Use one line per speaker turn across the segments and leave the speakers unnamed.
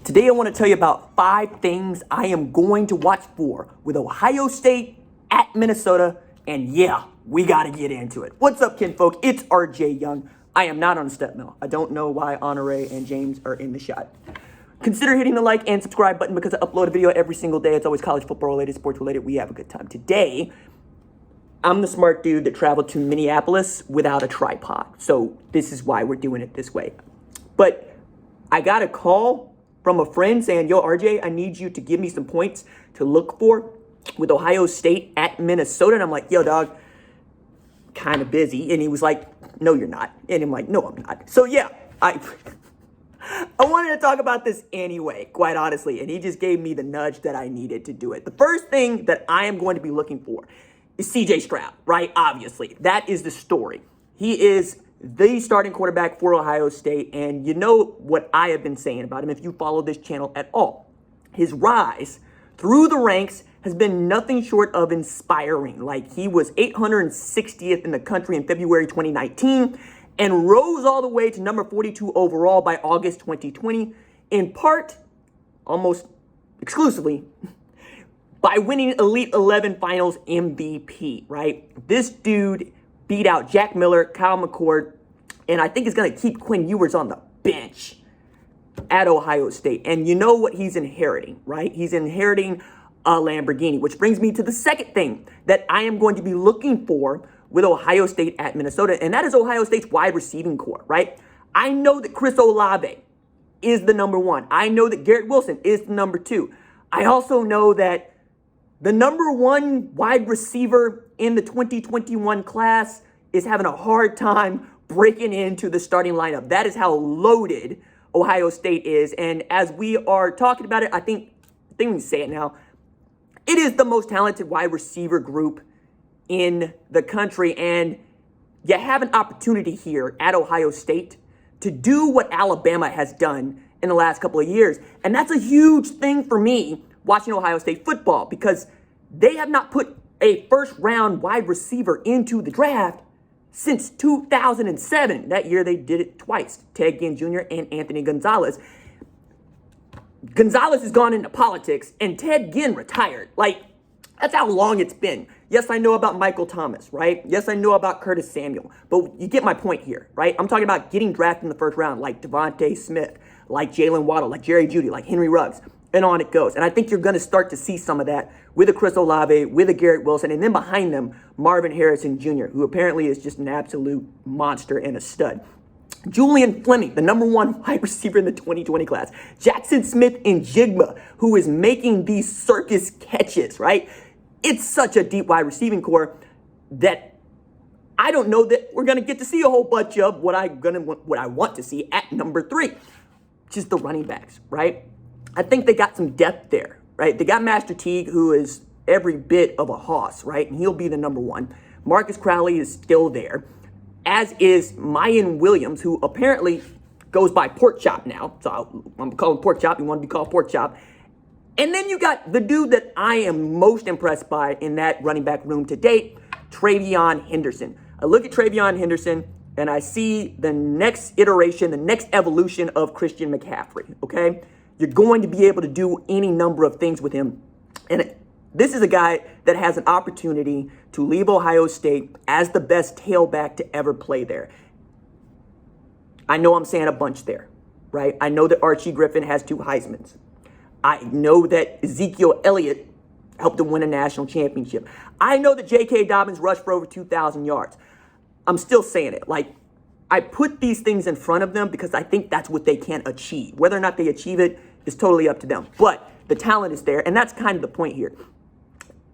Today I want to tell you about 5 things I am going to watch for with Ohio State at Minnesota, and yeah, we got to get into it. What's up, kinfolk? It's RJ Young. I am not on a step mill. I don't know why Honore and James are in the shot. Consider hitting the like and subscribe button because I upload a video every single day. It's always college football related, sports related. We have a good time. Today, I'm the smart dude that traveled to Minneapolis without a tripod. So this is why we're doing it this way. But I got a call from a friend saying, yo, RJ, I need you to give me some points to look for with Ohio State at Minnesota. And I'm like, yo, dog, kind of busy. And he was like, no, you're not. And I'm like, no, I'm not. So yeah, I wanted to talk about this anyway, quite honestly. And he just gave me the nudge that I needed to do it. The first thing that I am going to be looking for is CJ Stroud, right? Obviously, that is the story. He is the starting quarterback for Ohio State, and you know what I have been saying about him if you follow this channel at all. His rise through the ranks has been nothing short of inspiring. Like, he was 860th in the country in February 2019 and rose all the way to number 42 overall by August 2020, in part, almost exclusively, by winning Elite 11 Finals MVP, right? This dude beat out Jack Miller, Kyle McCord, and I think is going to keep Quinn Ewers on the bench at Ohio State. And you know what he's inheriting, right? He's inheriting a Lamborghini, which brings me to the second thing that I am going to be looking for with Ohio State at Minnesota, and that is Ohio State's wide receiving core, right? I know that Chris Olave is the number 1. I know that Garrett Wilson is the number 2. I also know that the number 1 wide receiver in the 2021 class is having a hard time breaking into the starting lineup. That is how loaded Ohio State is. And as we are talking about it, I think we can say it now. It is the most talented wide receiver group in the country. And you have an opportunity here at Ohio State to do what Alabama has done in the last couple of years. And that's a huge thing for me watching Ohio State football, because they have not put a first-round wide receiver into the draft since 2007. That year they did it twice, Ted Ginn Jr. and Anthony Gonzalez. Gonzalez has gone into politics, and Ted Ginn retired. Like, that's how long it's been. Yes, I know about Michael Thomas, right? Yes, I know about Curtis Samuel, but you get my point here, right? I'm talking about getting drafted in the first round, like Devontae Smith, like Jalen Waddle, like Jerry Jeudy, like Henry Ruggs. And on it goes. And I think you're going to start to see some of that with a Chris Olave, with a Garrett Wilson, and then behind them, Marvin Harrison Jr., who apparently is just an absolute monster and a stud. Julian Fleming, the number 1 wide receiver in the 2020 class. Jackson Smith-Njigba, who is making these circus catches, right? It's such a deep wide receiving core that I don't know that we're going to get to see a whole bunch of what I want to see at number 3, which is the running backs, right? I think they got some depth there, right? They got Master Teague, who is every bit of a hoss, right? And he'll be the number 1. Marcus Crowley is still there, as is Mayan Williams, who apparently goes by Pork Chop now. So I'm calling Pork Chop. You want to be called Pork Chop. And then you got the dude that I am most impressed by in that running back room to date, Travion Henderson. I look at Travion Henderson and I see the next iteration, the next evolution of Christian McCaffrey, okay? You're going to be able to do any number of things with him. And this is a guy that has an opportunity to leave Ohio State as the best tailback to ever play there. I know I'm saying a bunch there, right? I know that Archie Griffin has 2 Heismans. I know that Ezekiel Elliott helped him win a national championship. I know that J.K. Dobbins rushed for over 2,000 yards. I'm still saying it. Like, I put these things in front of them because I think that's what they can achieve. Whether or not they achieve it is totally up to them. But the talent is there, and that's kind of the point here.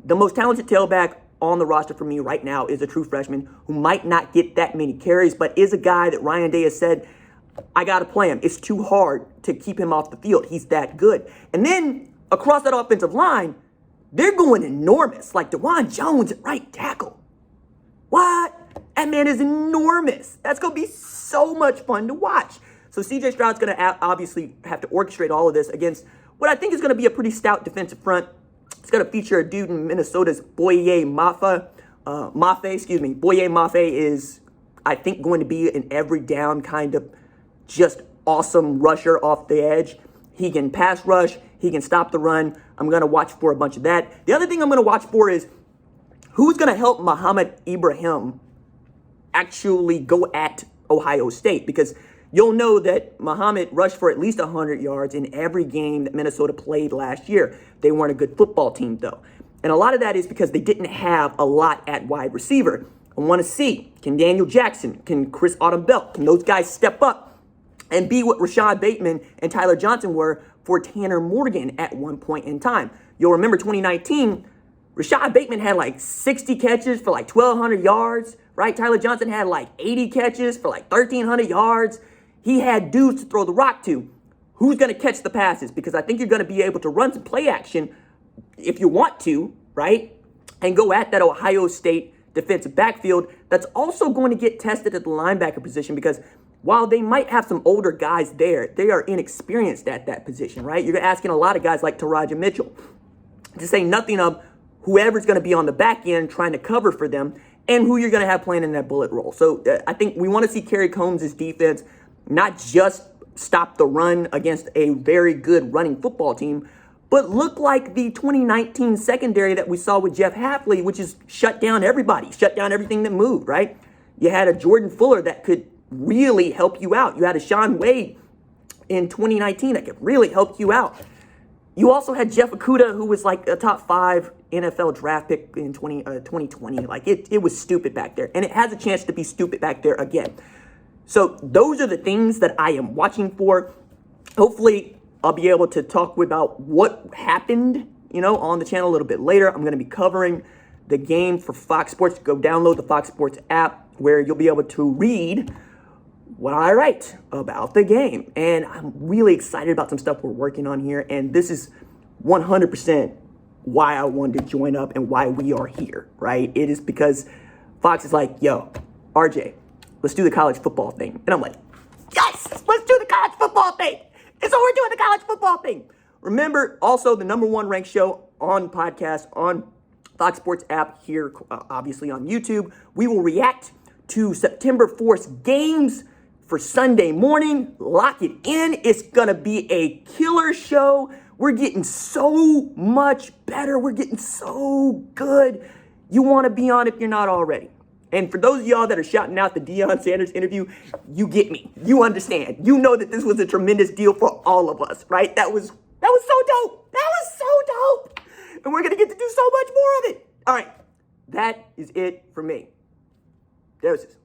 The most talented tailback on the roster for me right now is a true freshman who might not get that many carries, but is a guy that Ryan Day has said, I got to play him. It's too hard to keep him off the field. He's that good. And then across that offensive line, they're going enormous, like DeJuan Jones at right tackle. What? That man is enormous. That's going to be so much fun to watch. So CJ Stroud's going to obviously have to orchestrate all of this against what I think is going to be a pretty stout defensive front. It's going to feature a dude in Minnesota's Boye Mafe. Boye Mafe is, I think, going to be an every down kind of just awesome rusher off the edge. He can pass rush. He can stop the run. I'm going to watch for a bunch of that. The other thing I'm going to watch for is who's going to help Muhammad Ibrahim actually go at Ohio State, because you'll know that Muhammad rushed for at least 100 yards in every game that Minnesota played last year. They weren't a good football team, though. And a lot of that is because they didn't have a lot at wide receiver. I want to see, can Daniel Jackson, can Chris Autumn-Belt, can those guys step up and be what Rashad Bateman and Tyler Johnson were for Tanner Morgan at one point in time? You'll remember 2019, Rashad Bateman had like 60 catches for like 1,200 yards, right? Tyler Johnson had like 80 catches for like 1,300 yards. He had dudes to throw the rock to. Who's going to catch the passes? Because I think you're going to be able to run some play action if you want to, right? And go at that Ohio State defensive backfield that's also going to get tested at the linebacker position, because while they might have some older guys there, they are inexperienced at that position, right? You're asking a lot of guys like Taraja Mitchell, to say nothing of whoever's going to be on the back end trying to cover for them and who you're going to have playing in that bullet role. So I think we want to see Kerry Combs' defense not just stop the run against a very good running football team, but look like the 2019 secondary that we saw with Jeff Hafley, which is shut down everybody, shut down everything that moved, right? You had a Jordan Fuller that could really help you out. You had a Sean Wade in 2019 that could really help you out. You also had Jeff Okudah, who was like a top 5 NFL draft pick in 2020. Like, it was stupid back there. And it has a chance to be stupid back there again. So those are the things that I am watching for. Hopefully, I'll be able to talk about what happened, on the channel a little bit later. I'm going to be covering the game for Fox Sports. Go download the Fox Sports app, where you'll be able to read what I write about the game. And I'm really excited about some stuff we're working on here. And this is 100% why I wanted to join up and why we are here, right? It is because Fox is like, yo, RJ, let's do the college football thing. And I'm like, yes, let's do the college football thing. And so we're doing the college football thing. Remember, also the #1 ranked show on podcast on Fox Sports app here, obviously on YouTube. We will react to September 4th games for Sunday morning. Lock it in. It's going to be a killer show. We're getting so much better. We're getting so good. You want to be on if you're not already. And for those of y'all that are shouting out the Deion Sanders interview, you get me. You understand. You know that this was a tremendous deal for all of us, right? That was so dope. That was so dope. And we're going to get to do so much more of it. All right. That is it for me. Deuces.